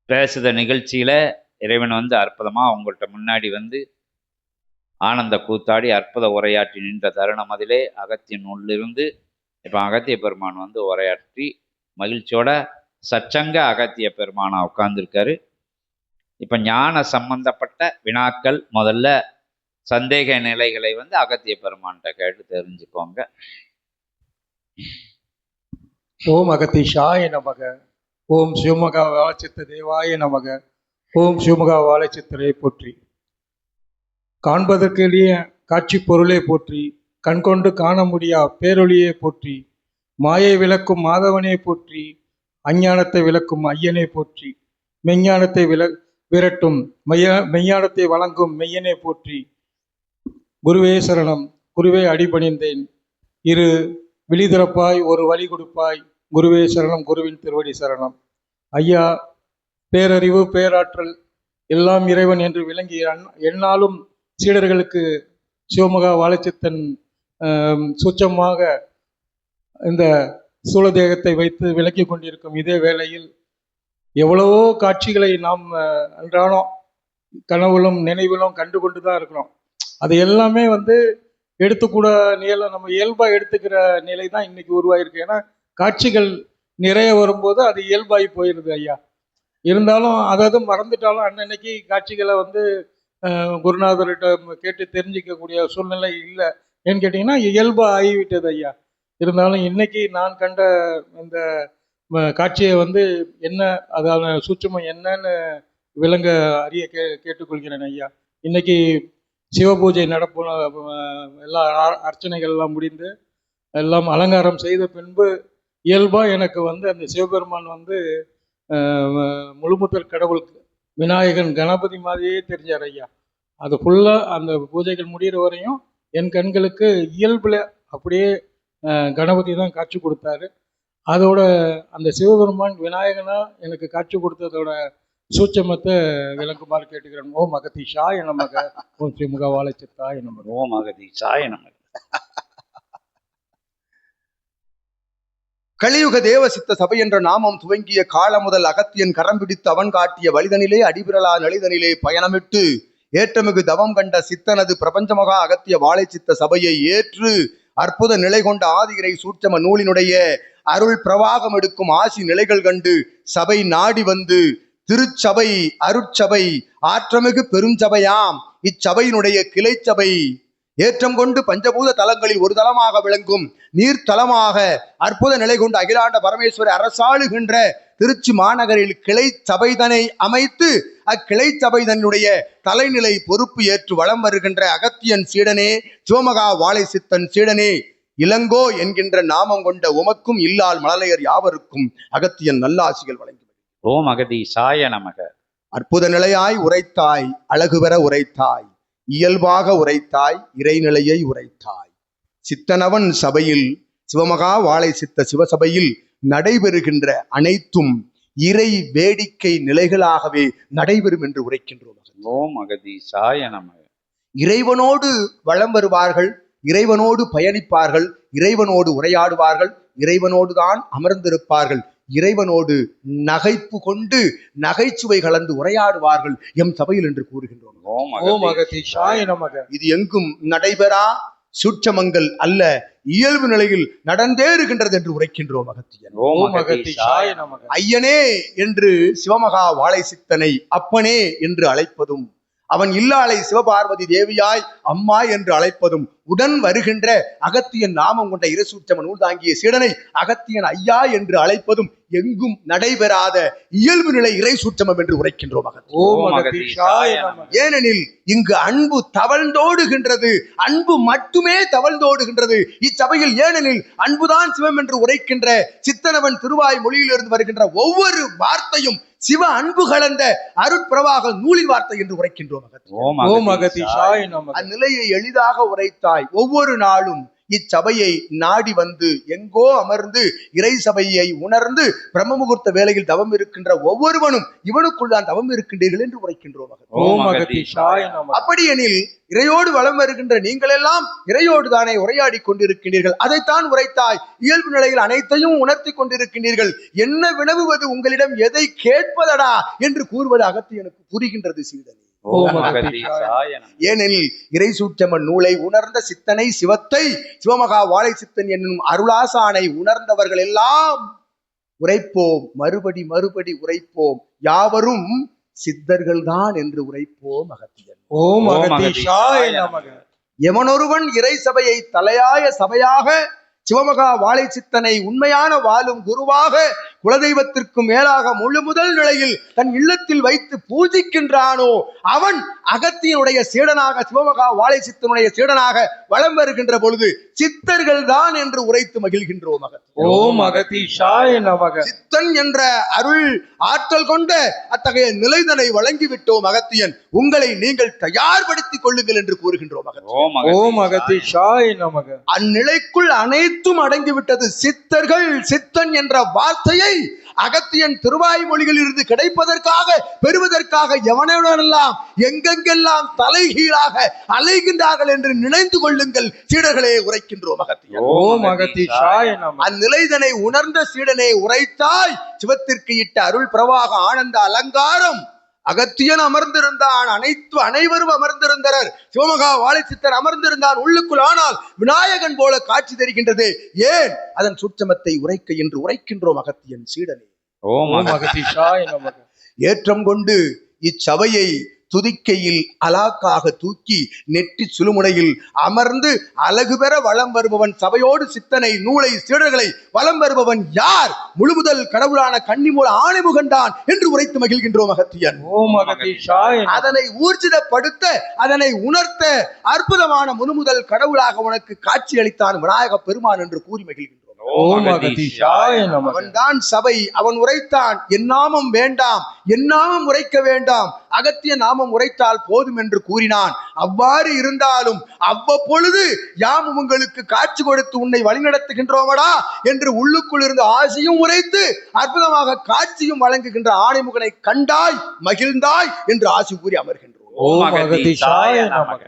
பேசுகிற நிகழ்ச்சியில் இறைவன் வந்து அற்புதமாக உங்கள்கிட்ட முன்னாடி வந்து ஆனந்த கூத்தாடி அற்புத உரையாற்றி நின்ற தருணம் அதிலே அகத்தியன் உள்ளிருந்து இப்போ அகத்திய பெருமான் வந்து உரையாற்றி மகிழ்ச்சியோட சச்சங்க அகத்திய பெருமானா உட்கார்ந்துருக்காரு. இப்போ ஞான சம்பந்தப்பட்ட வினாக்கள், முதல்ல சந்தேக நிலைகளை வந்து அகத்திய பெருமான்கிட்ட கேட்டு தெரிஞ்சுக்கோங்க. ஓம் அகத்தீஷாய நமக. ஓம் சிவமகா வாழச்சித்த தேவாய நமக. ஓம் சிவமகா வாழச்சித்தரை போற்றி. காண்பதற்கு எளிய காட்சி பொருளே போற்றி. கண்கொண்டு காண முடியா பேரொழியே போற்றி. மாயை விளக்கும் மாதவனே போற்றி. அஞ்ஞானத்தை விளக்கும் ஐயனே போற்றி. மெஞ்ஞானத்தை விரட்டும் மெய்ஞானத்தை வழங்கும் மெய்யனே போற்றி. குருவே சரணம். குருவே அடிபணிந்தேன். இரு விழிதிறப்பாய் ஒரு வழி கொடுப்பாய். குருவே சரணம். குருவின் திருவடி சரணம். ஐயா, பேரறிவு பேராற்றல் எல்லாம் இறைவன் என்று விளங்கி எந்நாளும் சீடர்களுக்கு சிவமகா வாழச்சித்தன் சூட்சமாக இந்த சூழதேகத்தை வைத்து விளக்கி கொண்டிருக்கும் இதே வேளையில் எவ்வளவோ காட்சிகளை நாம் அன்றாடம் கனவுலும் நினைவிலும் கண்டு கொண்டு தான் இருக்கிறோம். அது எல்லாமே வந்து எடுத்துக்கூட நம்ம இயல்பாக எடுத்துக்கிற நிலை தான் இன்னைக்கு உருவாயிருக்கு. ஏன்னா காட்சிகள் நிறைய வரும்போது அது இயல்பாகி போயிடுது ஐயா. இருந்தாலும் அதாவது மறந்துட்டாலும் அன்னன்னைக்கு காட்சிகளை வந்து குருநாதர்கிட்ட கேட்டு தெரிஞ்சிக்கக்கூடிய சூழ்நிலை இல்லை. ஏன்னு கேட்டிங்கன்னா இயல்பாக ஆகிவிட்டது ஐயா. இருந்தாலும் இன்னைக்கு நான் கண்ட இந்த காட்சியை வந்து என்ன, அதான சூட்சுமம் என்னன்னு விளங்க அறிய கேட்டுக்கொள்கிறேன் ஐயா. இன்னைக்கு சிவபூஜை நடப்பு எல்லா அர்ச்சனைகள்லாம் முடிந்து எல்லாம் அலங்காரம் செய்த பின்பு இயல்பாக எனக்கு வந்து அந்த சிவபெருமான் வந்து முழுமுதல் கடவுள் விநாயகன் கணபதி மாதிரியே தெரிஞ்சார் ஐயா. அது ஃபுல்லாக அந்த பூஜைகள் முடிகிற வரையும் என் கண்களுக்கு இயல்பில் அப்படியே கணபதி தான் காட்சி கொடுத்தாரு. அதோட அந்த சிவபெருமான் விநாயகனா எனக்கு காட்சி கொடுத்ததோட சூட்சமத்தை விளக்குமாறு கேட்டுக்கிறேன். ஓம் அகதீஷாய நமக. ஓம் ஸ்ரீமுக வாழச்சித்தாய நமக. ஓம் அகதீஷாய நமக. கலியுக தேவசித்த சபை என்ற நாமம் துவங்கிய கால முதல் அகத்தியன் கரம் பிடித்து அவன் காட்டிய வழிதனிலே அடிபிரலா நலிதனிலே பயணமிட்டு ஏற்றமிகு தவம் கண்ட சித்தனது பிரபஞ்சமகா அகத்திய வாழை சித்த சபையை ஏற்று அற்புத நிலை கொண்ட ஆதிகிரை சூட்சம நூலினுடைய அருள் பிரவாகம் எடுக்கும் ஆசி நிலைகள் கண்டு சபை நாடி வந்து திருச்சபை அருட்சபை ஆற்றமிகு பெருஞ்சபையாம் இச்சபையினுடைய கிளை சபை ஏற்றம் கொண்டு பஞ்சபூத தலங்களில் ஒரு தலமாக விளங்கும் நீர்த்தலமாக அற்புத நிலை கொண்டு அகிலாண்ட பரமேஸ்வரி அரசாளுகின்ற திருச்சி மாநகரில் கிளை சபைதனை அமைத்து அக்கிளை சபைதனுடைய தலைநிலை பொறுப்பு ஏற்று வலம் வருகின்ற அகத்தியன் சீடனே, சிவமகா வாழை சித்தன் சீடனே, இளங்கோ என்கின்ற நாமம் கொண்ட உமக்கும் இல்லால் மழலையர் யாவருக்கும் அகத்தியன் நல்லாசிகள் வழங்கி. ஓம் அகதீஷாய நமக. அற்புத நிலையாய் உரைத்தாய், அழகு பெற உரைத்தாய், இயல்பாக உரைத்தாய், இறைநிலையை உரைத்தாய். சித்தனவன் சபையில் சிவமகா வாழை சித்த சிவசபையில் நடைபெறுகின்ற அனைத்தும் இறை வேடிக்கை நிலைகளாகவே நடைபெறும் என்று உரைக்கின்றோம். ஓம் அகதீஷாய நமக. இறைவனோடு வலம் வருவார்கள், இறைவனோடு பயணிப்பார்கள், இறைவனோடு உரையாடுவார்கள், இறைவனோடு தான் அமர்ந்திருப்பார்கள், இறைவனோடு நகைப்பு கொண்டு நகைச்சுவை கலந்து உரையாடுவார்கள் எம் சபையில் என்று கூறுகின்றோம். ஓம் அகதீஷாய நமக. இது எங்கும் நடைபெறா சூட்சமங்கள் அல்ல, இயல்பு நிலையில் நடந்தேறுகின்றது என்று உரைக்கின்றோம் அகத்தியன். ஓம் அகதீஷாய நமக. ஐயனே என்று சிவமகா வாழை சித்தனை அப்பனே என்று அழைப்பதும், அவன் இல்லாளை சிவபார்வதி தேவியாய் அம்மா என்று அழைப்பதும், உடன் வருகின்ற அகத்தியன் நாமம் கொண்ட இரசூட்சம நூல் தாங்கிய சீடனை அகத்தியன் ஐயா என்று அழைப்பதும் எங்கும் நடைபெறாத இயல்பு நிலை இறை சூட்சமம் என்று உரைக்கின்றோம். ஏனெனில் இங்கு அன்பு தவழ்ந்தோடுகின்றது, அன்பு மட்டுமே தவழ்ந்தோடுகின்றது இச்சபையில். ஏனெனில் அன்புதான் சிவம் என்று உரைக்கின்ற சித்தனவன் திருவாய் மொழியிலிருந்து வருகின்ற ஒவ்வொரு வார்த்தையும் சிவ அன்பு கலந்த அருட்பிரவாக நூலின் வார்த்தை என்று உரைக்கின்றோம். ஓம் அகதீஷாய நமக. அந்நிலையை எளிதாக உரைத்தாய். ஒவ்வொரு நாளும் இச்சபையை நாடி வந்து எங்கோ அமர்ந்து இறை சபையை உணர்ந்து பிரம்ம முகூர்த்த வேளையில் தவம் இருக்கின்ற ஒவ்வொருவனும் இவனுக்குள் தான் தவம் இருக்கின்றீர்கள் என்று உரைக்கின்றோம். ஓம் அகதீஷாய நமக. அப்படியெனில் இறையோடு வலம் வருகின்ற நீங்கள் எல்லாம் இறையோடு தானே உரையாடி கொண்டிருக்கின்றீர்கள். அதைத்தான் உரைத்தாய். இயல்பு நிலையில் அனைத்தையும் உணர்த்தி கொண்டிருக்கின்றீர்கள். என்ன வினவுவது, உங்களிடம் எதை கேட்பதடா என்று கூறுவது அகத்தியனுக்கு புரிகின்றது சீடனே. ஓம் அகதீஷாய நமக. ஏனெனில் இறை சூட்சம நூலை உணர்ந்த சித்தனை சிவத்தை சிவமகா வாழை சித்தன் என்னும் அருளாசானை உணர்ந்தவர்கள் எல்லாம் உரைப்போம், மறுபடி மறுபடி உரைப்போம், யாவரும் சித்தர்கள் தான் என்று உரைப்போம் அகத்தியன். ஓம் அகதீஷாய நமக. எவனொருவன் இறை சபையை தலையாய சபையாக சிவமகா வாழை சித்தனை உண்மையான வாழும் குருவாக குலதெய்வத்திற்கு மேலாக முழு முதல் நிலையில் தன் இல்லத்தில் வைத்து பூஜிக்கின்றானோ அவன் அகத்தியனுடைய சீடனாக சிவமகா வாழை சித்தனுடைய சீடனாக வலம் வருகின்ற பொழுது சித்தர்கள் தான் என்று உரைத்து மகிழ்கின்றோம். ஓம் அகதீஷாய நமக. சித்தன் என்ற அருள் ஆற்றல் கொண்ட அத்தகைய நிலைதனை வழங்கிவிட்டோம் அகத்தியன். உங்களை நீங்கள் தயார்படுத்திக் கொள்ளுங்கள் என்று கூறுகின்றோம். ஓம் அகதீஷாய நமக. அந்நிலைக்குள் அனைத்தும் அடங்கிவிட்டது. சித்தர்கள் சித்தன் என்ற வார்த்தையை அகத்தியன் திருவாய்மொழிகளில் இருந்து கிடைப்பதற்காக பெறுவதற்காக எவனெல்லாம் எங்கெங்கெல்லாம் தலைகீழாக அலைகின்றார்கள் என்று நினைந்து கொள்ளுங்கள் சீடர்களே உரைக்கின்றோம் அகத்தியன். ஓம் அகதீஷாய நமக. அந்நிலைதனை உணர்ந்த சீடனே உரைத்தாய். சிவத்திற்கு இட்ட அருள் பிரவாக ஆனந்த அலங்காரம் அகத்தியன் அமர்ந்திருந்தான். அனைவரும் அமர்ந்திருந்தனர். சிவமகா வாழை சித்தர் அமர்ந்திருந்தான் உள்ளுக்குள். ஆனால் விநாயகன் போல காட்சி தெரிகின்றது. ஏன்? அதன் சூட்சமத்தை உரைக்க என்று உரைக்கின்றோம் அகத்தியன் சீடனே. ஓம் அகதீஷாய நமக. ஏற்றம் கொண்டு இச்சபையை துதிக்கையில் அலாக்காக தூக்கி நெற்றி சுழுமுனையில் அமர்ந்து அழகு பெற வலம் வருபவன் சபையோடு சித்தனை நூலை சீடர்களை வலம் வருபவன் யார்? முழுமுதல் கடவுளான கன்னிமூல ஆணைமுகன்தான் என்று உரைத்து மகிழ்கின்றோம் அகத்தியன். ஓம் அகதீஷாய. அதனை ஊர்ஜிதப்படுத்த, அதனை உணர்த்த அற்புதமான முழுமுதல் கடவுளாக உனக்கு காட்சி அளித்தான் விநாயக பெருமான் என்று கூறி மகிழ்கின்றோம். ஓம் அகதீஷாய நமக. அவன்தான் சபை. அவன் உரைத்தான், என் நாமம் வேண்டாம், என் நாமம் உரைக்க வேண்டாம், அகத்திய நாமம் உரைத்தால் போதும் என்று கூறினான். அவ்வாறு இருந்தாலும் அவ்வப்பொழுது யாம் உங்களுக்கு காட்சி கொடுத்து உன்னை வழிநடத்துகின்றோமடா என்று உள்ளுக்குள் இருந்து ஆசையும் உரைத்து அற்புதமாக காட்சியும் வழங்குகின்ற ஆணைமுகனை கண்டாய், மகிழ்ந்தாய் என்று ஆசி கூறி அமர்கின்றோம். ஓம் அகதீஷாய நமக.